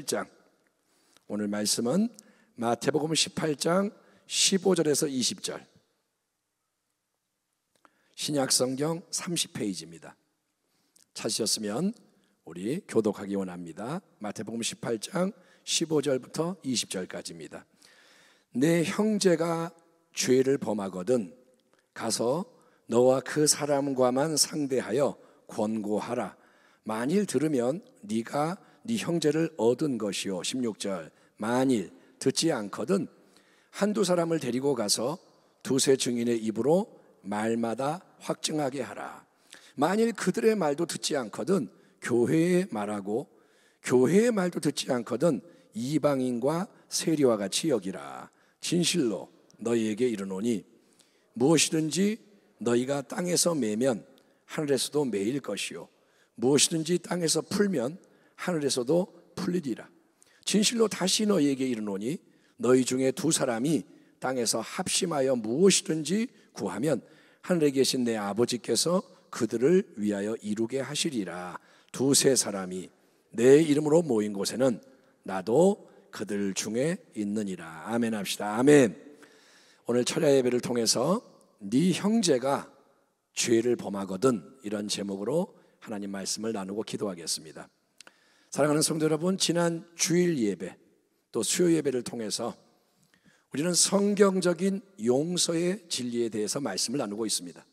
18장, 오늘 말씀은 마태복음 18장 15절에서 20절, 신약성경 30페이지입니다. 찾으셨으면 우리 교독하기 원합니다. 마태복음 18장 15절부터 20절까지입니다. 내 형제가 죄를 범하거든 가서 너와 그 사람과만 상대하여 권고하라. 만일 들으면 네가 네 형제를 얻은 것이요. 16절, 만일 듣지 않거든 한두 사람을 데리고 가서 두세 증인의 입으로 말마다 확증하게 하라. 만일 그들의 말도 듣지 않거든 교회에 말하고, 교회의 말도 듣지 않거든 이방인과 세리와 같이 여기라. 진실로 너희에게 이르노니 무엇이든지 너희가 땅에서 매면 하늘에서도 매일 것이요, 무엇이든지 땅에서 풀면 하늘에서도 풀리리라. 진실로 다시 너희에게 이르노니 너희 중에 두 사람이 땅에서 합심하여 무엇이든지 구하면 하늘에 계신 내 아버지께서 그들을 위하여 이루게 하시리라. 두세 사람이 내 이름으로 모인 곳에는 나도 그들 중에 있느니라. 아멘 합시다. 아멘. 오늘 철야 예배를 통해서 네 형제가 죄를 범하거든, 이런 제목으로 하나님 말씀을 나누고 기도하겠습니다. 사랑하는 성도 여러분, 지난 주일 예배 또 수요 예배를 통해서 우리는 성경적인 용서의 진리에 대해서 말씀을 나누고 있습니다.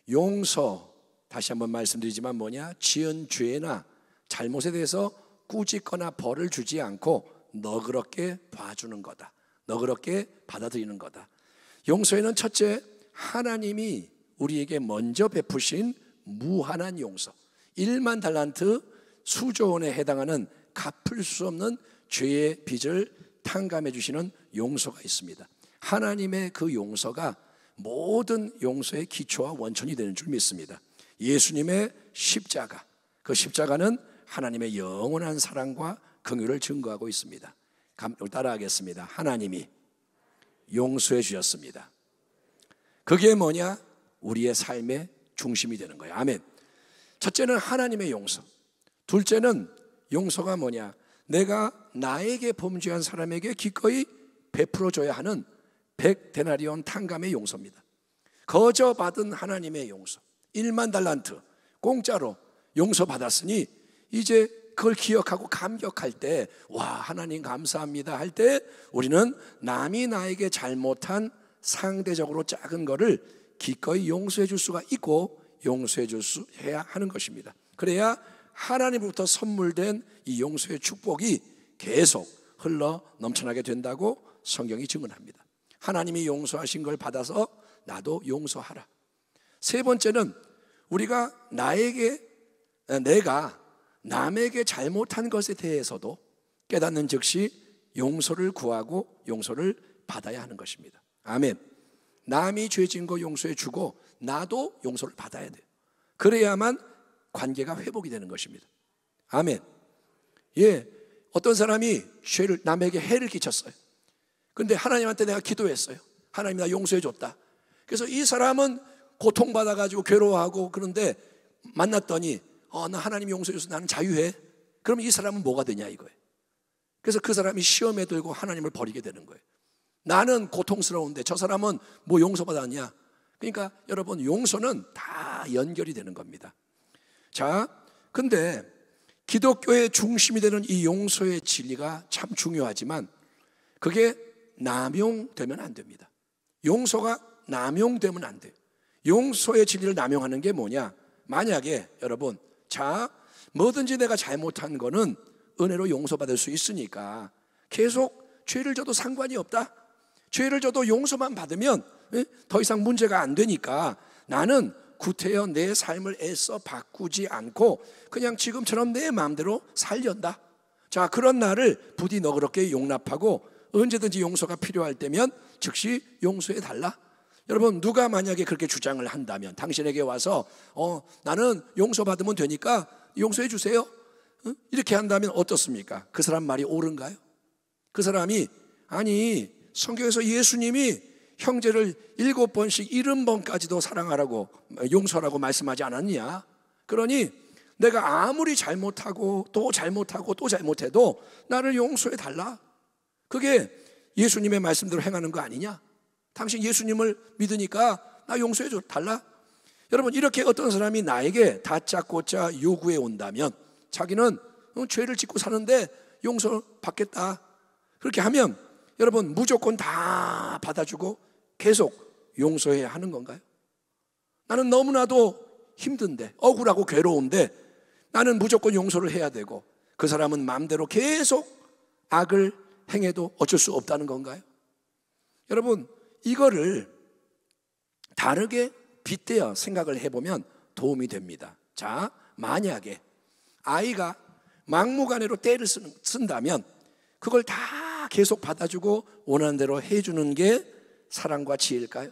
용서, 다시 한번 말씀드리지만 뭐냐? 지은 죄나 잘못에 대해서 꾸짖거나 벌을 주지 않고 너그럽게 봐주는 거다. 너그럽게 받아들이는 거다. 용서에는 첫째, 하나님이 우리에게 먼저 베푸신 무한한 용서, 1만 달란트 수조 원에 해당하는 갚을 수 없는 죄의 빚을 탕감해 주시는 용서가 있습니다. 하나님의 그 용서가 모든 용서의 기초와 원천이 되는 줄 믿습니다. 예수님의 십자가, 그 십자가는 하나님의 영원한 사랑과 긍휼을 증거하고 있습니다. 따라하겠습니다. 하나님이 용서해 주셨습니다. 그게 뭐냐? 우리의 삶의 중심이 되는 거예요. 아멘. 첫째는 하나님의 용서, 둘째는 용서가 뭐냐? 내가 나에게 범죄한 사람에게 기꺼이 베풀어줘야 하는 100데나리온 탕감의 용서입니다. 거저 받은 하나님의 용서, 1만 달란트 공짜로 용서받았으니 이제 그걸 기억하고 감격할 때, 와, 하나님 감사합니다 할 때 우리는 남이 나에게 잘못한 상대적으로 작은 거를 기꺼이 용서해 줄 수가 있고 용서해 해야 하는 것입니다. 그래야 하나님으로부터 선물된 이 용서의 축복이 계속 흘러 넘쳐나게 된다고 성경이 증언합니다. 하나님이 용서하신 걸 받아서 나도 용서하라. 세 번째는 우리가 내가 남에게 잘못한 것에 대해서도 깨닫는 즉시 용서를 구하고 용서를 받아야 하는 것입니다. 아멘. 남이 죄 지은 거 용서해 주고 나도 용서를 받아야 돼요. 그래야만 관계가 회복이 되는 것입니다. 아멘. 예, 어떤 사람이 죄를, 남에게 해를 끼쳤어요. 근데 하나님한테 내가 기도했어요. 하나님 나 용서해 줬다. 그래서 이 사람은 고통받아가지고 괴로워하고, 그런데 만났더니 나 하나님이 용서해 줘서 나는 자유해. 그럼 이 사람은 뭐가 되냐 이거예요. 그래서 그 사람이 시험에 들고 하나님을 버리게 되는 거예요. 나는 고통스러운데 저 사람은 뭐 용서받았냐. 그러니까 여러분, 용서는 다 연결이 되는 겁니다. 자, 근데 기독교의 중심이 되는 이 용서의 진리가 참 중요하지만 그게 남용되면 안 됩니다. 용서가 남용되면 안 돼요. 용서의 진리를 남용하는 게 뭐냐? 만약에 여러분, 자, 뭐든지 내가 잘못한 거는 은혜로 용서받을 수 있으니까 계속 죄를 져도 상관이 없다. 죄를 져도 용서만 받으면 더 이상 문제가 안 되니까 나는 구태여 내 삶을 애써 바꾸지 않고 그냥 지금처럼 내 마음대로 살련다. 자, 그런 나를 부디 너그럽게 용납하고 언제든지 용서가 필요할 때면 즉시 용서해 달라. 여러분, 누가 만약에 그렇게 주장을 한다면 당신에게 와서 나는 용서받으면 되니까 용서해 주세요, 이렇게 한다면 어떻습니까? 그 사람 말이 옳은가요? 그 사람이, 아니 성경에서 예수님이 형제를 7번씩 70번까지도 사랑하라고, 용서하라고 말씀하지 않았냐? 그러니 내가 아무리 잘못하고 또 잘못하고 또 잘못해도 나를 용서해 달라. 그게 예수님의 말씀대로 행하는 거 아니냐? 당신 예수님을 믿으니까 나 용서해 줘 달라. 여러분, 이렇게 어떤 사람이 나에게 다짜고짜 요구해 온다면 자기는 죄를 짓고 사는데 용서 받겠다, 그렇게 하면 여러분 무조건 다 받아주고 계속 용서해야 하는 건가요? 나는 너무나도 힘든데, 억울하고 괴로운데 나는 무조건 용서를 해야 되고 그 사람은 마음대로 계속 악을 행해도 어쩔 수 없다는 건가요? 여러분, 이거를 다르게 빗대어 생각을 해보면 도움이 됩니다. 자, 만약에 아이가 막무가내로 때를 쓴다면 그걸 다 계속 받아주고 원하는 대로 해주는 게 사랑과 지혜일까요?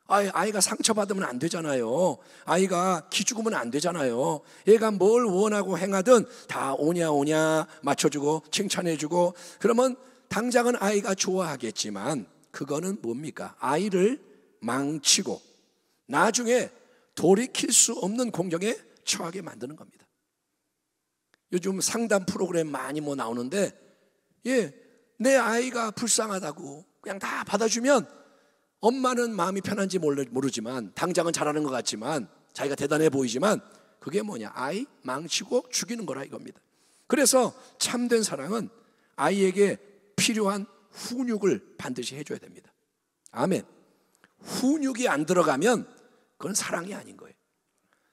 아이가 상처받으면 안 되잖아요. 아이가 기죽으면 안 되잖아요. 얘가 뭘 원하고 행하든 다 오냐 오냐 맞춰주고 칭찬해주고 그러면 당장은 아이가 좋아하겠지만 그거는 뭡니까? 아이를 망치고 나중에 돌이킬 수 없는 공경에 처하게 만드는 겁니다. 요즘 상담 프로그램 많이 나오는데, 내 아이가 불쌍하다고 그냥 다 받아주면 엄마는 마음이 편한지 모르지만 당장은 잘하는 것 같지만 자기가 대단해 보이지만 그게 뭐냐? 아이 망치고 죽이는 거라 이겁니다. 그래서 참된 사랑은 아이에게 필요한 훈육을 반드시 해줘야 됩니다. 아멘. 훈육이 안 들어가면 그건 사랑이 아닌 거예요.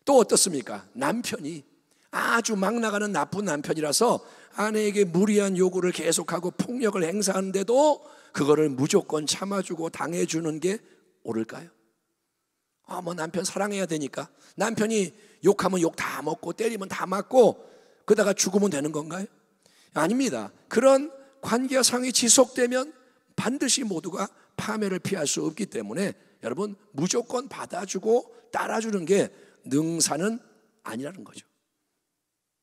또 어떻습니까? 남편이 아주 막 나가는 나쁜 남편이라서 아내에게 무리한 요구를 계속하고 폭력을 행사하는데도 그거를 무조건 참아주고 당해주는 게 옳을까요? 뭐 남편 사랑해야 되니까 남편이 욕하면 욕 다 먹고 때리면 다 맞고 그러다가 죽으면 되는 건가요? 아닙니다. 그런 관계가 상이 지속되면 반드시 모두가 파멸을 피할 수 없기 때문에 여러분 무조건 받아주고 따라주는 게 능사는 아니라는 거죠.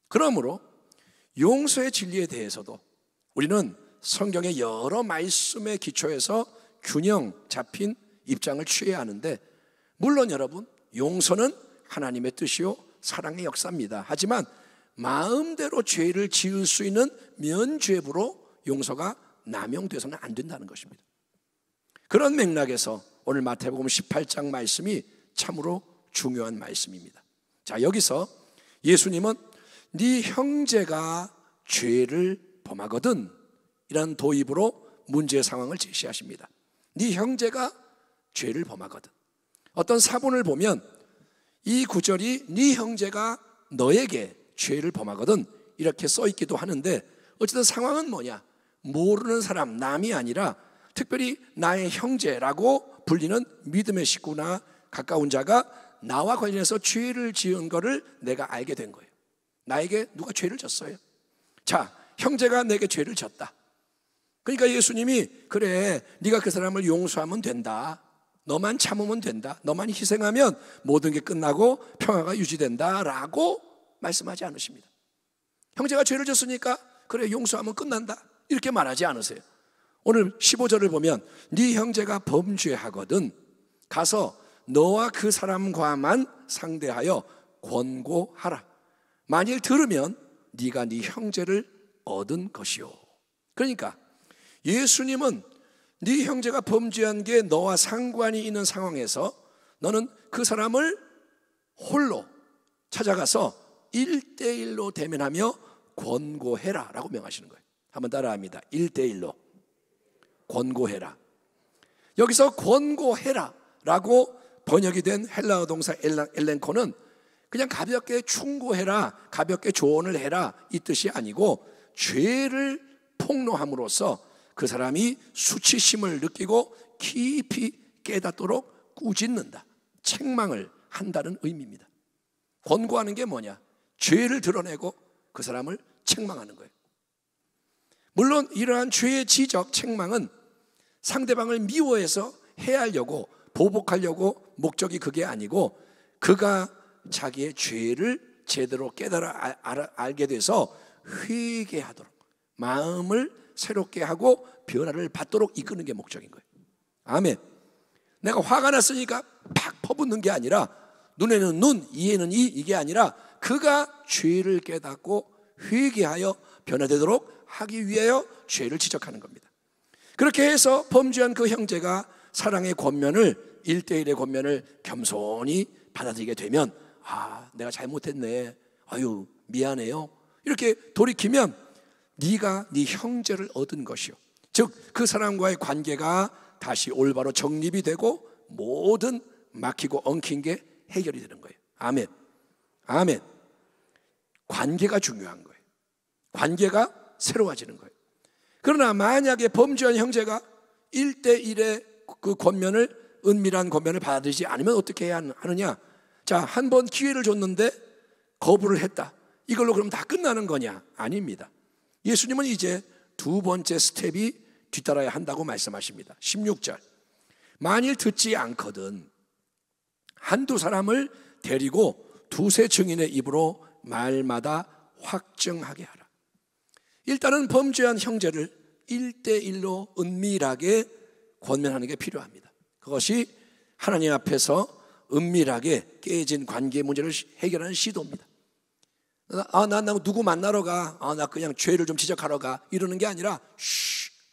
그러므로 용서의 진리에 대해서도 우리는 성경의 여러 말씀에 기초해서 균형 잡힌 입장을 취해야 하는데, 물론 여러분 용서는 하나님의 뜻이요 사랑의 역사입니다. 하지만 마음대로 죄를 지을 수 있는 면죄부로 용서가 남용돼서는 안 된다는 것입니다. 그런 맥락에서 오늘 마태복음 18장 말씀이 참으로 중요한 말씀입니다. 자, 여기서 예수님은 네 형제가 죄를 범하거든 이런 도입으로 문제 상황을 제시하십니다. 네 형제가 죄를 범하거든. 어떤 사본을 보면 이 구절이 네 형제가 너에게 죄를 범하거든 이렇게 써 있기도 하는데, 어쨌든 상황은 뭐냐? 모르는 사람, 남이 아니라 특별히 나의 형제라고 불리는 믿음의 식구나 가까운 자가 나와 관련해서 죄를 지은 거를 내가 알게 된 거예요. 나에게 누가 죄를 졌어요. 자, 형제가 내게 죄를 졌다. 그러니까 예수님이 그래, 네가 그 사람을 용서하면 된다. 너만 참으면 된다. 너만 희생하면 모든 게 끝나고 평화가 유지된다 라고 말씀하지 않으십니다. 형제가 죄를 졌으니까 그래 용서하면 끝난다 이렇게 말하지 않으세요. 오늘 15절을 보면 네 형제가 범죄하거든 가서 너와 그 사람과만 상대하여 권고하라. 만일 들으면 네가 네 형제를 얻은 것이요. 그러니까 예수님은 네 형제가 범죄한 게 너와 상관이 있는 상황에서 너는 그 사람을 홀로 찾아가서 1대1로 대면하며 권고해라 라고 명하시는 거예요. 한번 따라합니다. 1대1로 권고해라. 여기서 권고해라 라고 번역이 된 헬라어 동사 엘렌코는 그냥 가볍게 충고해라, 가볍게 조언을 해라 이 뜻이 아니고 죄를 폭로함으로써 그 사람이 수치심을 느끼고 깊이 깨닫도록 꾸짖는다, 책망을 한다는 의미입니다. 권고하는 게 뭐냐? 죄를 드러내고 그 사람을 책망하는 거예요. 물론 이러한 죄의 지적, 책망은 상대방을 미워해서 해하려고 보복하려고 목적이 그게 아니고 그가 자기의 죄를 제대로 깨달아 알게 돼서 회개하도록 마음을 새롭게 하고 변화를 받도록 이끄는 게 목적인 거예요. 아멘. 내가 화가 났으니까 팍 퍼붓는 게 아니라 눈에는 눈, 이에는 이 이게 아니라 그가 죄를 깨닫고 회개하여 변화되도록 하기 위하여 죄를 지적하는 겁니다. 그렇게 해서 범죄한 그 형제가 사랑의 권면을, 1대1의 권면을 겸손히 받아들이게 되면, 내가 잘못했네, 아유 미안해요, 이렇게 돌이키면 네가 네 형제를 얻은 것이요, 즉 그 사람과의 관계가 다시 올바로 정립이 되고 모든 막히고 엉킨 게 해결이 되는 거예요. 아멘. 아멘. 관계가 중요한 거예요. 관계가 새로워지는 거예요. 그러나 만약에 범죄한 형제가 1대1의 그 권면을, 은밀한 권면을 받아들이지 않으면 어떻게 해야 하느냐? 자, 한 번 기회를 줬는데 거부를 했다, 이걸로 그럼 다 끝나는 거냐? 아닙니다. 예수님은 이제 두 번째 스텝이 뒤따라야 한다고 말씀하십니다. 16절, 만일 듣지 않거든 한두 사람을 데리고 두세 증인의 입으로 말마다 확증하게 하라. 일단은 범죄한 형제를 1대1로 은밀하게 권면하는 게 필요합니다. 그것이 하나님 앞에서 은밀하게 깨진 관계 문제를 해결하는 시도입니다. 나 누구 만나러 가, 나 그냥 죄를 좀 지적하러 가, 이러는 게 아니라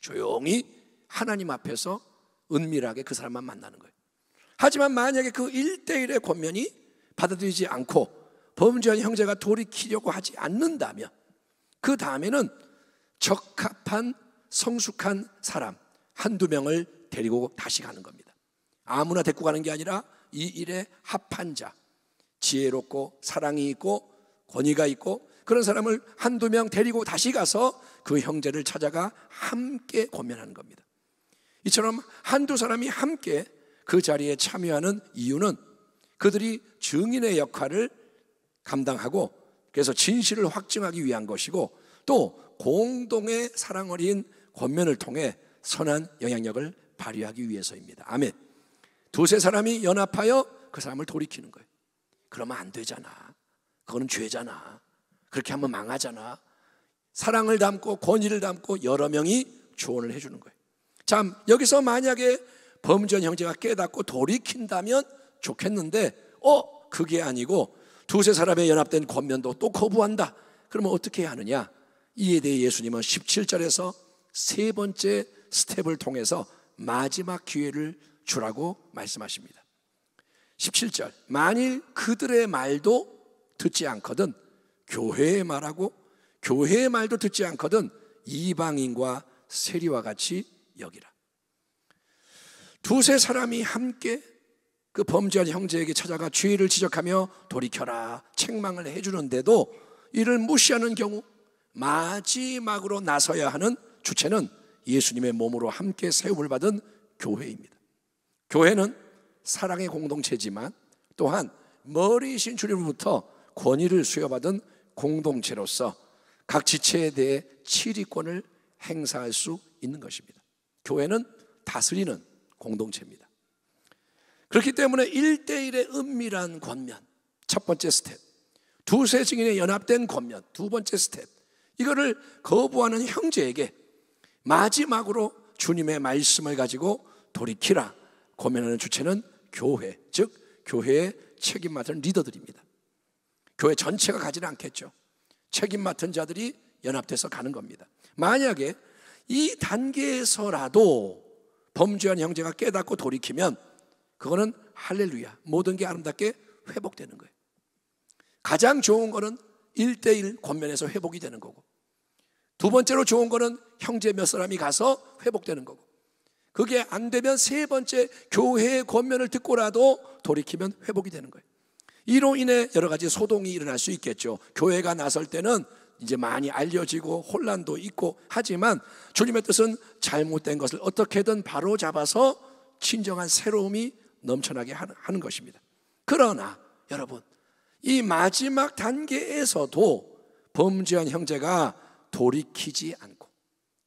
조용히 하나님 앞에서 은밀하게 그 사람만 만나는 거예요. 하지만 만약에 그 1대1의 권면이 받아들이지 않고 범죄한 형제가 돌이키려고 하지 않는다면, 그 다음에는 적합한 성숙한 사람 한두 명을 데리고 다시 가는 겁니다. 아무나 데리고 가는 게 아니라 이 일에 합한 자, 지혜롭고 사랑이 있고 권위가 있고 그런 사람을 한두 명 데리고 다시 가서 그 형제를 찾아가 함께 권면하는 겁니다. 이처럼 한두 사람이 함께 그 자리에 참여하는 이유는 그들이 증인의 역할을 감당하고, 그래서 진실을 확증하기 위한 것이고, 또 공동의 사랑 어린 권면을 통해 선한 영향력을 발휘하기 위해서입니다. 아멘. 두세 사람이 연합하여 그 사람을 돌이키는 거예요. 그러면 안 되잖아, 그거는 죄잖아, 그렇게 하면 망하잖아. 사랑을 담고 권위를 담고 여러 명이 조언을 해주는 거예요. 참, 여기서 만약에 범죄한 형제가 깨닫고 돌이킨다면 좋겠는데, 그게 아니고 두세 사람의 연합된 권면도 또 거부한다. 그러면 어떻게 해야 하느냐? 이에 대해 예수님은 17절에서 세 번째 스텝을 통해서 마지막 기회를 주라고 말씀하십니다. 17절, 만일 그들의 말도 듣지 않거든 교회의 말하고, 교회의 말도 듣지 않거든 이방인과 세리와 같이 여기라. 두세 사람이 함께 그 범죄한 형제에게 찾아가 죄를 지적하며 돌이켜라, 책망을 해주는데도 이를 무시하는 경우 마지막으로 나서야 하는 주체는 예수님의 몸으로 함께 세움을 받은 교회입니다. 교회는 사랑의 공동체지만 또한 머리이신 주님으로부터 권위를 수여받은 공동체로서 각 지체에 대해 치리권을 행사할 수 있는 것입니다. 교회는 다스리는 공동체입니다. 그렇기 때문에 1대1의 은밀한 권면, 첫 번째 스텝, 두세 증인의 연합된 권면, 두 번째 스텝, 이거를 거부하는 형제에게 마지막으로 주님의 말씀을 가지고 돌이키라 권면하는 주체는 교회, 즉 교회의 책임 맡은 리더들입니다. 교회 전체가 가지는 않겠죠. 책임 맡은 자들이 연합돼서 가는 겁니다. 만약에 이 단계에서라도 범죄한 형제가 깨닫고 돌이키면 그거는 할렐루야, 모든 게 아름답게 회복되는 거예요. 가장 좋은 거는 1대1 권면에서 회복이 되는 거고, 두 번째로 좋은 거는 형제 몇 사람이 가서 회복되는 거고, 그게 안 되면 세 번째 교회의 권면을 듣고라도 돌이키면 회복이 되는 거예요. 이로 인해 여러 가지 소동이 일어날 수 있겠죠. 교회가 나설 때는 이제 많이 알려지고 혼란도 있고 하지만 주님의 뜻은 잘못된 것을 어떻게든 바로 잡아서 진정한 새로움이 넘쳐나게 하는 것입니다. 그러나 여러분, 이 마지막 단계에서도 범죄한 형제가 돌이키지 않고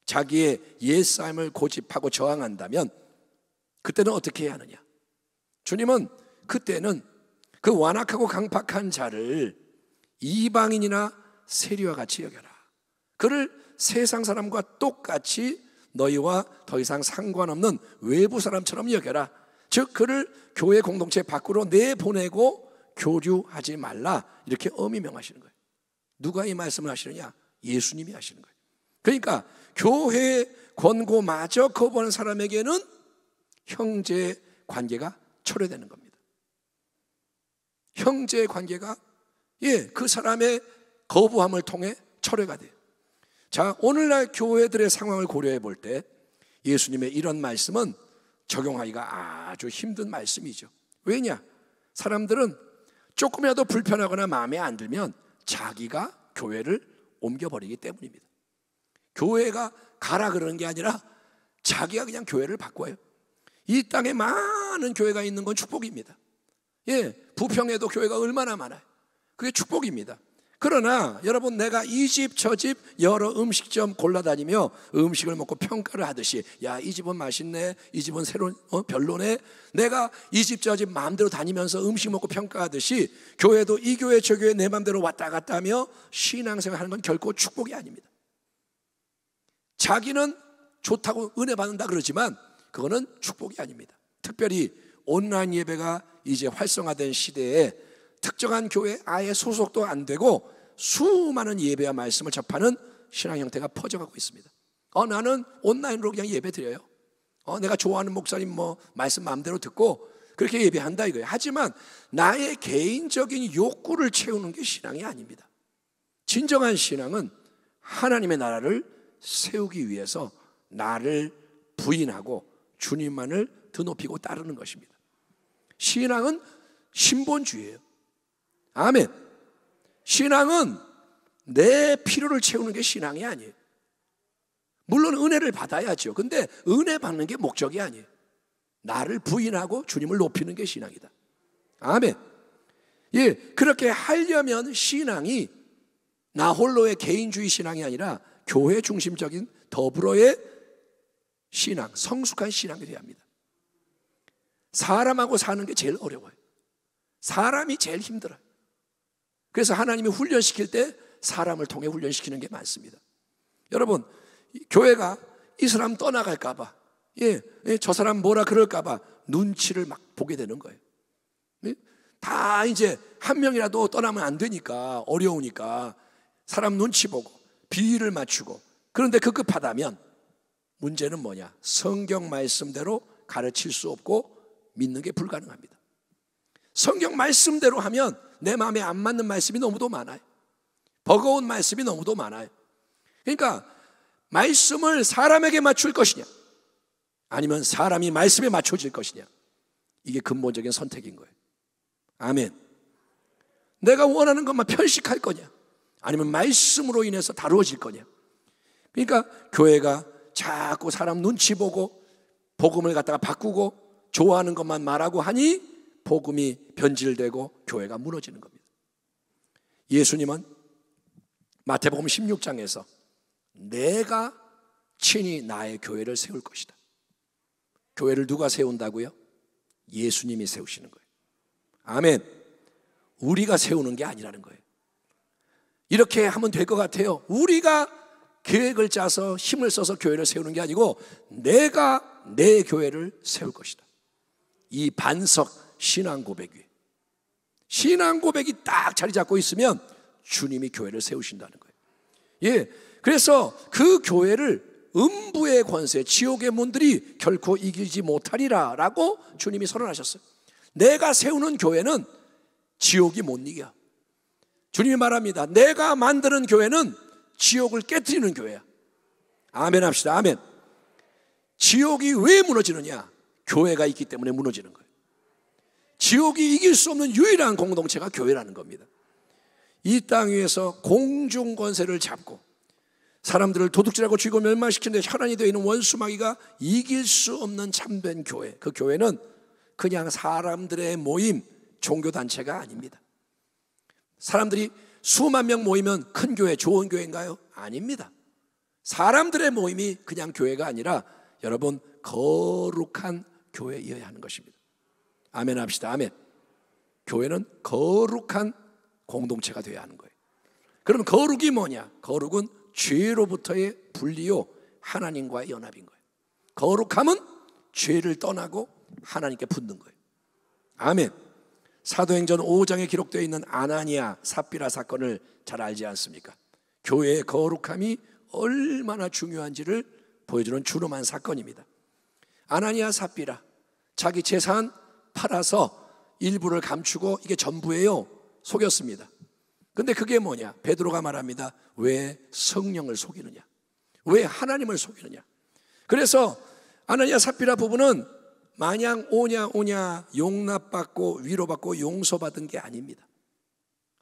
자기의 옛삶을 고집하고 저항한다면 그때는 어떻게 해야 하느냐? 주님은 그때는 그 완악하고 강팍한 자를 이방인이나 세리와 같이 여겨라. 그를 세상 사람과 똑같이 너희와 더 이상 상관없는 외부 사람처럼 여겨라. 즉 그를 교회 공동체 밖으로 내보내고 교류하지 말라, 이렇게 엄히 명하시는 거예요. 누가 이 말씀을 하시느냐? 예수님이 하시는 거예요. 그러니까 교회의 권고마저 거부하는 사람에게는 형제 관계가 철회되는 겁니다. 형제 관계가 그 사람의 거부함을 통해 철회가 돼요. 자, 오늘날 교회들의 상황을 고려해 볼 때 예수님의 이런 말씀은 적용하기가 아주 힘든 말씀이죠. 왜냐? 사람들은 조금이라도 불편하거나 마음에 안 들면 자기가 교회를 옮겨버리기 때문입니다. 교회가 가라 그러는 게 아니라 자기가 그냥 교회를 바꿔요. 이 땅에 많은 교회가 있는 건 축복입니다. 부평에도 교회가 얼마나 많아요. 그게 축복입니다. 그러나 여러분, 내가 이 집 저 집 여러 음식점 골라다니며 음식을 먹고 평가를 하듯이, 야, 이 집은 맛있네, 이 집은 별로네, 내가 이 집 저 집 마음대로 다니면서 음식 먹고 평가하듯이 교회도 이 교회 저 교회 내 마음대로 왔다 갔다 하며 신앙생활 하는 건 결코 축복이 아닙니다. 자기는 좋다고 은혜 받는다 그러지만 그거는 축복이 아닙니다. 특별히 온라인 예배가 이제 활성화된 시대에 특정한 교회에 아예 소속도 안 되고 수많은 예배와 말씀을 접하는 신앙 형태가 퍼져가고 있습니다. 나는 온라인으로 그냥 예배 드려요. 내가 좋아하는 목사님 말씀 마음대로 듣고 그렇게 예배한다 이거예요. 하지만 나의 개인적인 욕구를 채우는 게 신앙이 아닙니다. 진정한 신앙은 하나님의 나라를 세우기 위해서 나를 부인하고 주님만을 드높이고 따르는 것입니다. 신앙은 신본주의예요. 아멘. 신앙은 내 필요를 채우는 게 신앙이 아니에요. 물론 은혜를 받아야죠. 근데 은혜 받는 게 목적이 아니에요. 나를 부인하고 주님을 높이는 게 신앙이다. 아멘. 그렇게 하려면 신앙이 나 홀로의 개인주의 신앙이 아니라 교회 중심적인 더불어의 신앙, 성숙한 신앙이 되어야 합니다. 사람하고 사는 게 제일 어려워요. 사람이 제일 힘들어요. 그래서 하나님이 훈련시킬 때 사람을 통해 훈련시키는 게 많습니다. 여러분, 교회가 이 사람 떠나갈까 봐, 저 사람 뭐라 그럴까 봐 눈치를 막 보게 되는 거예요. 다 이제 한 명이라도 떠나면 안 되니까, 어려우니까 사람 눈치 보고 비위를 맞추고. 그런데 급급하다면 문제는 뭐냐? 성경 말씀대로 가르칠 수 없고 믿는 게 불가능합니다. 성경 말씀대로 하면 내 마음에 안 맞는 말씀이 너무도 많아요. 버거운 말씀이 너무도 많아요. 그러니까 말씀을 사람에게 맞출 것이냐, 아니면 사람이 말씀에 맞춰질 것이냐, 이게 근본적인 선택인 거예요. 아멘. 내가 원하는 것만 편식할 거냐, 아니면 말씀으로 인해서 다루어질 거냐. 그러니까 교회가 자꾸 사람 눈치 보고 복음을 갖다가 바꾸고 좋아하는 것만 말하고 하니 복음이 변질되고 교회가 무너지는 겁니다. 예수님은 마태복음 16장에서 내가 친히 나의 교회를 세울 것이다. 교회를 누가 세운다고요? 예수님이 세우시는 거예요. 아멘. 우리가 세우는 게 아니라는 거예요. 이렇게 하면 될 것 같아요. 우리가 계획을 짜서 힘을 써서 교회를 세우는 게 아니고 내가 내 교회를 세울 것이다. 이 반석 신앙 고백 위에, 신앙 고백이 딱 자리 잡고 있으면 주님이 교회를 세우신다는 거예요. 그래서 그 교회를 음부의 권세, 지옥의 문들이 결코 이기지 못하리라 라고 주님이 선언하셨어요. 내가 세우는 교회는 지옥이 못 이겨. 주님이 말합니다. 내가 만드는 교회는 지옥을 깨트리는 교회야. 아멘 합시다. 아멘. 지옥이 왜 무너지느냐? 교회가 있기 때문에 무너지는 거예요. 지옥이 이길 수 없는 유일한 공동체가 교회라는 겁니다. 이 땅 위에서 공중 권세를 잡고 사람들을 도둑질하고 죽이고 멸망시키는데 혈안이 되어 있는 원수마귀가 이길 수 없는 참된 교회, 그 교회는 그냥 사람들의 모임, 종교단체가 아닙니다. 사람들이 수만 명 모이면 큰 교회, 좋은 교회인가요? 아닙니다. 사람들의 모임이 그냥 교회가 아니라 여러분 거룩한 교회여야 하는 것입니다. 아멘 합시다. 아멘. 교회는 거룩한 공동체가 되어야 하는 거예요. 그럼 거룩이 뭐냐? 거룩은 죄로부터의 분리요 하나님과의 연합인 거예요. 거룩함은 죄를 떠나고 하나님께 붙는 거예요. 아멘. 사도행전 5장에 기록되어 있는 아나니아 삽비라 사건을 잘 알지 않습니까? 교회의 거룩함이 얼마나 중요한지를 보여주는 주름한 사건입니다. 아나니아 삽비라, 자기 재산 팔아서 일부를 감추고 이게 전부예요. 속였습니다. 근데 그게 뭐냐? 베드로가 말합니다. 왜 성령을 속이느냐? 왜 하나님을 속이느냐? 그래서 아나니아 삽비라 부부는 마냥 오냐 용납받고 위로받고 용서받은 게 아닙니다.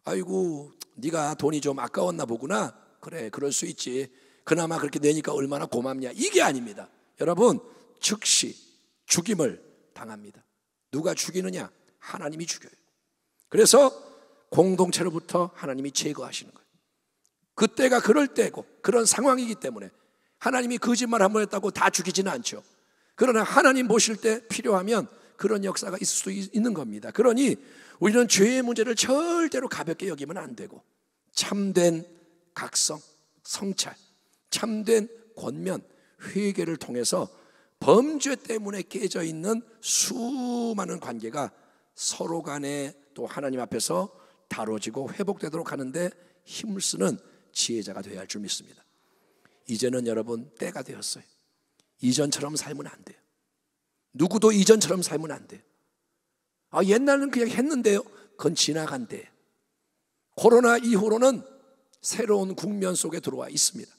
아이고 네가 돈이 좀 아까웠나 보구나. 그래 그럴 수 있지. 그나마 그렇게 내니까 얼마나 고맙냐. 이게 아닙니다. 여러분 즉시 죽임을 당합니다. 누가 죽이느냐? 하나님이 죽여요. 그래서 공동체로부터 하나님이 제거하시는 거예요. 그때가 그럴 때고 그런 상황이기 때문에 하나님이 거짓말 한번 했다고 다 죽이지는 않죠. 그러나 하나님 보실 때 필요하면 그런 역사가 있을 수도 있는 겁니다. 그러니 우리는 죄의 문제를 절대로 가볍게 여기면 안 되고 참된 각성, 성찰, 참된 권면, 회개를 통해서 범죄 때문에 깨져 있는 수많은 관계가 서로 간에 또 하나님 앞에서 다뤄지고 회복되도록 하는데 힘을 쓰는 지혜자가 되어야 할 줄 믿습니다. 이제는 여러분 때가 되었어요. 이전처럼 살면 안 돼요. 누구도 이전처럼 살면 안 돼요. 옛날은 그냥 했는데요. 그건 지나간 때예요. 코로나 이후로는 새로운 국면 속에 들어와 있습니다.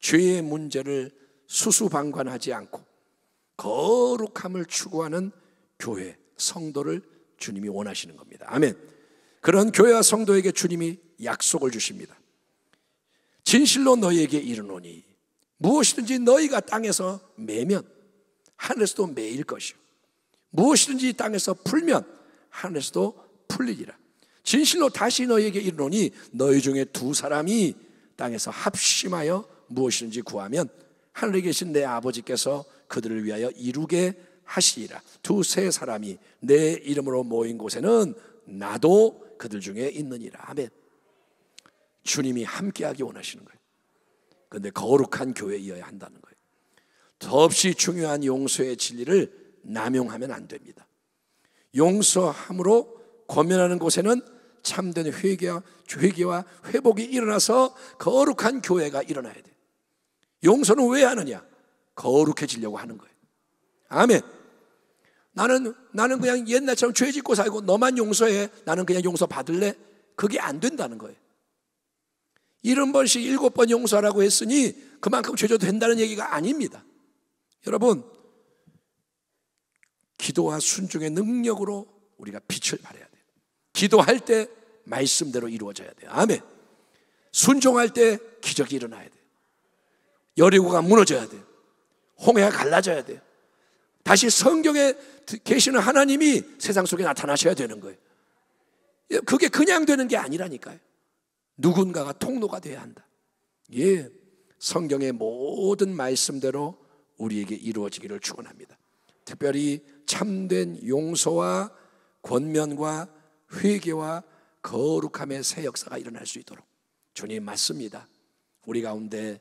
죄의 문제를 수수방관하지 않고 거룩함을 추구하는 교회, 성도를 주님이 원하시는 겁니다. 아멘. 그런 교회와 성도에게 주님이 약속을 주십니다. 진실로 너희에게 이르노니 무엇이든지 너희가 땅에서 매면 하늘에서도 매일 것이요 무엇이든지 땅에서 풀면 하늘에서도 풀리리라. 진실로 다시 너희에게 이르노니 너희 중에 두 사람이 땅에서 합심하여 무엇이든지 구하면 하늘에 계신 내 아버지께서 그들을 위하여 이루게 하시리라. 두세 사람이 내 이름으로 모인 곳에는 나도 그들 중에 있느니라. 아멘. 주님이 함께하기 원하시는 거예요. 그런데 거룩한 교회이어야 한다는 거예요. 더없이 중요한 용서의 진리를 남용하면 안 됩니다. 용서함으로 권면하는 곳에는 참된 회개와 회복이 일어나서 거룩한 교회가 일어나야 돼요. 용서는 왜 하느냐? 거룩해지려고 하는 거예요. 아멘. 나는 그냥 옛날처럼 죄 짓고 살고 너만 용서해. 나는 그냥 용서 받을래? 그게 안 된다는 거예요. 70번씩 7번 용서하라고 했으니 그만큼 죄져도 된다는 얘기가 아닙니다. 여러분, 기도와 순종의 능력으로 우리가 빛을 발해야 돼요. 기도할 때 말씀대로 이루어져야 돼요. 아멘. 순종할 때 기적이 일어나야 돼요. 여리고가 무너져야 돼요. 홍해가 갈라져야 돼요. 다시 성경에 계시는 하나님이 세상 속에 나타나셔야 되는 거예요. 그게 그냥 되는 게 아니라니까요. 누군가가 통로가 돼야 한다. 예, 성경의 모든 말씀대로 우리에게 이루어지기를 축원합니다. 특별히 참된 용서와 권면과 회개와 거룩함의 새 역사가 일어날 수 있도록 주님 맞습니다. 우리 가운데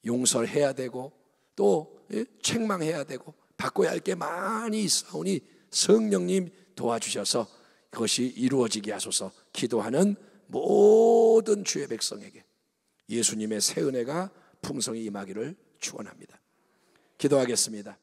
용서를 해야 되고 또 책망해야 되고 바꿔야 할 게 많이 있사오니 성령님 도와주셔서 그것이 이루어지게 하소서. 기도하는 모든 주의 백성에게 예수님의 새 은혜가 풍성히 임하기를 축원합니다. 기도하겠습니다.